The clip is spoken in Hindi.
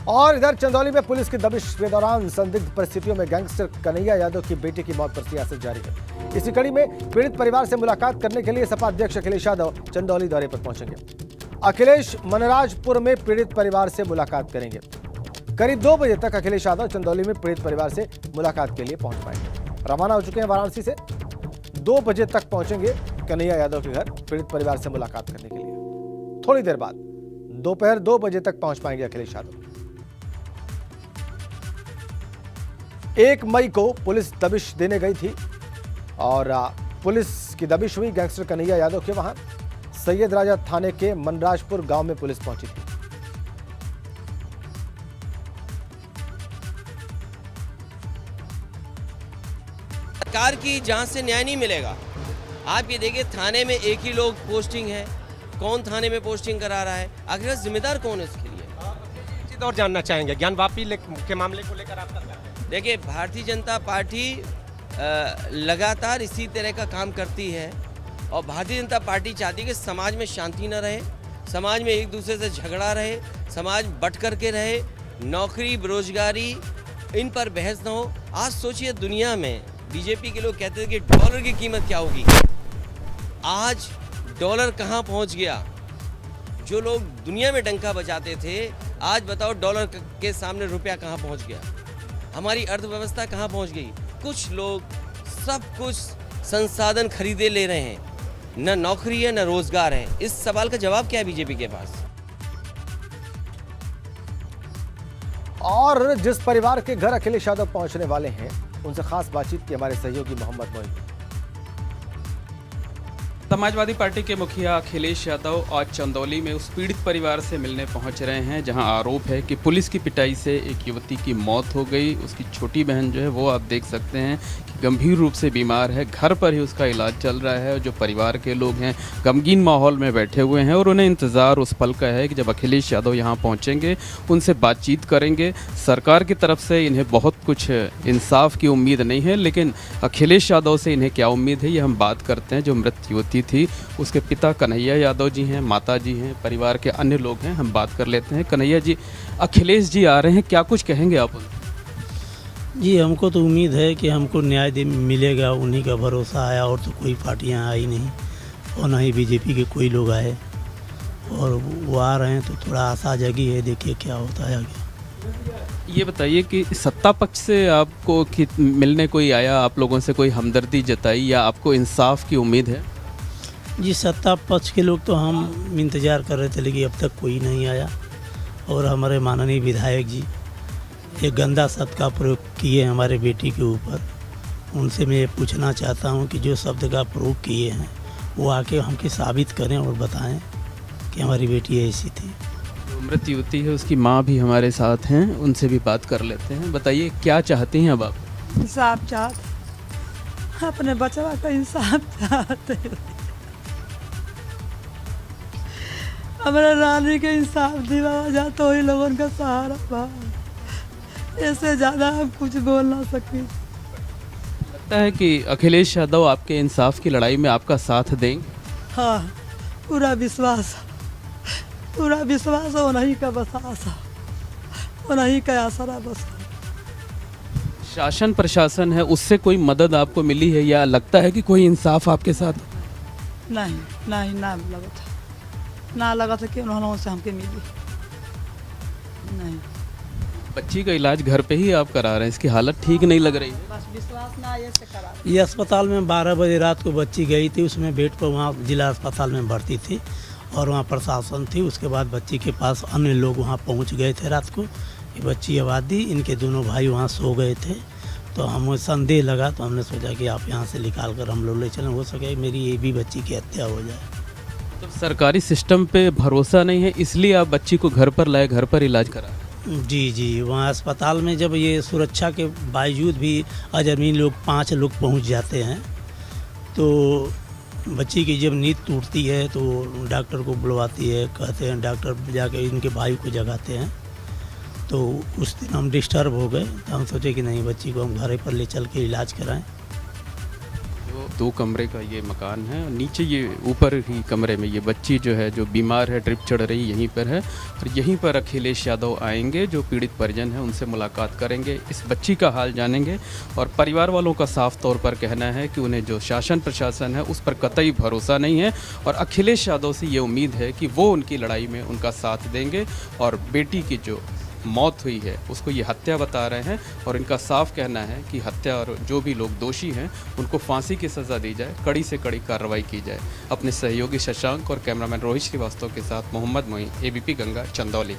और इधर चंदौली में पुलिस की दबिश के दौरान संदिग्ध परिस्थितियों में गैंगस्टर कन्हैया यादव की बेटी की मौत पर सियासत जारी है। इसी कड़ी में पीड़ित परिवार से मुलाकात करने के लिए सपा अध्यक्ष अखिलेश यादव चंदौली दौरे पर पहुंचेंगे। अखिलेश मनराजपुर में पीड़ित परिवार से मुलाकात करेंगे। करीब 2 बजे तक अखिलेश यादव चंदौली में पीड़ित परिवार से मुलाकात के लिए पहुंच पाएंगे। रवाना हो चुके हैं वाराणसी से। 2 बजे तक पहुंचेंगे कन्हैया यादव के घर पीड़ित परिवार से मुलाकात करने के लिए। थोड़ी देर बाद दोपहर 2 बजे तक पहुंच पाएंगे अखिलेश यादव। 1 मई को पुलिस दबिश देने गई थी और पुलिस की दबिश हुई गैंगस्टर कन्हैया यादव के वहां सैयद राजा थाने के मनराजपुर गांव में पुलिस पहुंची थी। सरकार की जांच से न्याय नहीं मिलेगा। आप ये देखिए, थाने में एक ही लोग पोस्टिंग है, कौन थाने में पोस्टिंग करा रहा है, आखिर जिम्मेदार कौन है इसके लिए? और जानना चाहेंगे ज्ञान वापी के मामले को लेकर आपका क्या है? देखिए, भारतीय जनता पार्टी लगातार इसी तरह का काम करती है और भारतीय जनता पार्टी चाहती है कि समाज में शांति न रहे, समाज में एक दूसरे से झगड़ा रहे, समाज बट करके रहे, नौकरी बेरोजगारी इन पर बहस न हो। आज सोचिए, दुनिया में बीजेपी के लोग कहते थे कि डॉलर की कीमत क्या होगी, आज डॉलर कहाँ पहुँच गया। जो लोग दुनिया में डंका बजाते थे, आज बताओ डॉलर के सामने रुपया कहाँ पहुँच गया, हमारी अर्थव्यवस्था कहाँ पहुँच गई। कुछ लोग सब कुछ संसाधन खरीदे ले रहे हैं, न नौकरी है न रोजगार है। इस सवाल का जवाब क्या है बीजेपी के पास? और जिस परिवार के घर अखिलेश यादव पहुंचने वाले हैं उनसे खास बातचीत की हमारे सहयोगी मोहम्मद मोइन। समाजवादी पार्टी के मुखिया अखिलेश यादव आज चंदौली में उस पीड़ित परिवार से मिलने पहुंच रहे हैं जहां आरोप है कि पुलिस की पिटाई से एक युवती की मौत हो गई। उसकी छोटी बहन जो है वो आप देख सकते हैं कि गंभीर रूप से बीमार है, घर पर ही उसका इलाज चल रहा है। जो परिवार के लोग हैं गमगीन माहौल में बैठे हुए हैं और उन्हें इंतज़ार उस पल का है कि जब अखिलेश यादव यहाँ पहुँचेंगे, उनसे बातचीत करेंगे। सरकार की तरफ से इन्हें बहुत कुछ इंसाफ की उम्मीद नहीं है, लेकिन अखिलेश यादव से इन्हें क्या उम्मीद है ये हम बात करते हैं। जो मृत युवती थी उसके पिता कन्हैया यादव जी हैं, माता जी हैं, परिवार के अन्य लोग हैं, हम बात कर लेते हैं। कन्हैया जी, अखिलेश जी आ रहे हैं, क्या कुछ कहेंगे आप? जी, हमको तो उम्मीद है कि हमको न्याय मिलेगा, उन्हीं का भरोसा आया और तो कोई पार्टियां आई नहीं और ना ही बीजेपी के कोई लोग आए और वो आ रहे हैं तो थोड़ा आशा जगी है। देखिए क्या होता है आगे। ये बताइए कि सत्ता पक्ष से आपको मिलने कोई आया, आप लोगों से कोई हमदर्दी जताई या आपको इंसाफ की उम्मीद है? जी, सत्ता पक्ष के लोग तो हम इंतज़ार कर रहे थे लेकिन अब तक कोई नहीं आया। और हमारे माननीय विधायक जी एक गंदा शब्द का प्रयोग किए हमारे बेटी के ऊपर। उनसे मैं ये पूछना चाहता हूँ कि जो शब्द का प्रयोग किए हैं वो आके हमके साबित करें और बताएं कि हमारी बेटी ऐसी थी। जो मृत युवती है उसकी माँ भी हमारे साथ हैं, उनसे भी बात कर लेते हैं। बताइए क्या चाहती हैं अब आप? इंसाफ चाहते, अपने बचवा का इंसाफ चाहते, हमारे रानी के इंसाफ दिलाया जाता तो ही लोगों का सहारा बा। इससे ज़्यादा हम कुछ बोल ना सकते। लगता है कि अखिलेश यादव आपके इंसाफ की लड़ाई में आपका साथ देंगे? हाँ, पूरा विश्वास है, उन्हीं का बस आशा, उन्हीं का आसरा बस। शासन प्रशासन है, उससे कोई मदद आपको मिली है या लगता है कि कोई इंसाफ आपके साथ? नहीं, ना लगा था कि उन्होंने से हमके मिली नहीं। बच्ची का इलाज घर पे ही आप करा रहे हैं, इसकी हालत ठीक नहीं लग रही है? बस विश्वास ना आए से करा। ये अस्पताल में 12 बजे रात को बच्ची गई थी, उसमें बेड पर वहाँ जिला अस्पताल में भर्ती थी और वहाँ प्रशासन थी। उसके बाद बच्ची के पास अन्य लोग वहाँ पहुँच गए थे रात को। ये बच्ची आबादी, इनके दोनों भाई वहाँ सो गए थे तो हमें संदेह लगा तो हमने सोचा कि आप यहाँ से निकाल कर हम लोग ले चलें, हो सके मेरी ये भी बच्ची की हत्या हो जाए। तो सरकारी सिस्टम पे भरोसा नहीं है इसलिए आप बच्ची को घर पर लाए, घर पर इलाज करा? जी, वहाँ अस्पताल में जब ये सुरक्षा के बावजूद भी अजमीन लोग 5 लोग पहुँच जाते हैं तो बच्ची की जब नींद टूटती है तो डॉक्टर को बुलवाती है, कहते हैं डॉक्टर जाके इनके भाई को जगाते हैं। तो उस दिन हम डिस्टर्ब हो गए तो हम सोचे कि नहीं, बच्ची को हम घर पर ले चल के इलाज कराएं। 2 कमरे का ये मकान है। नीचे ये ऊपर ही कमरे में ये बच्ची जो है, जो बीमार है, ड्रिप चढ़ रही, यहीं पर है। और यहीं पर अखिलेश यादव आएंगे, जो पीड़ित परिजन है उनसे मुलाकात करेंगे, इस बच्ची का हाल जानेंगे। और परिवार वालों का साफ तौर पर कहना है कि उन्हें जो शासन प्रशासन है उस पर कतई भरोसा नहीं है। और अखिलेश यादव से ये उम्मीद है कि वो उनकी लड़ाई में उनका साथ देंगे। और बेटी की जो मौत हुई है उसको ये हत्या बता रहे हैं। और इनका साफ कहना है कि हत्या और जो भी लोग दोषी हैं उनको फांसी की सज़ा दी जाए, कड़ी से कड़ी कार्रवाई की जाए। अपने सहयोगी शशांक और कैमरामैन रोहित श्रीवास्तव के साथ मोहम्मद मोइन, ABP गंगा, चंदौली।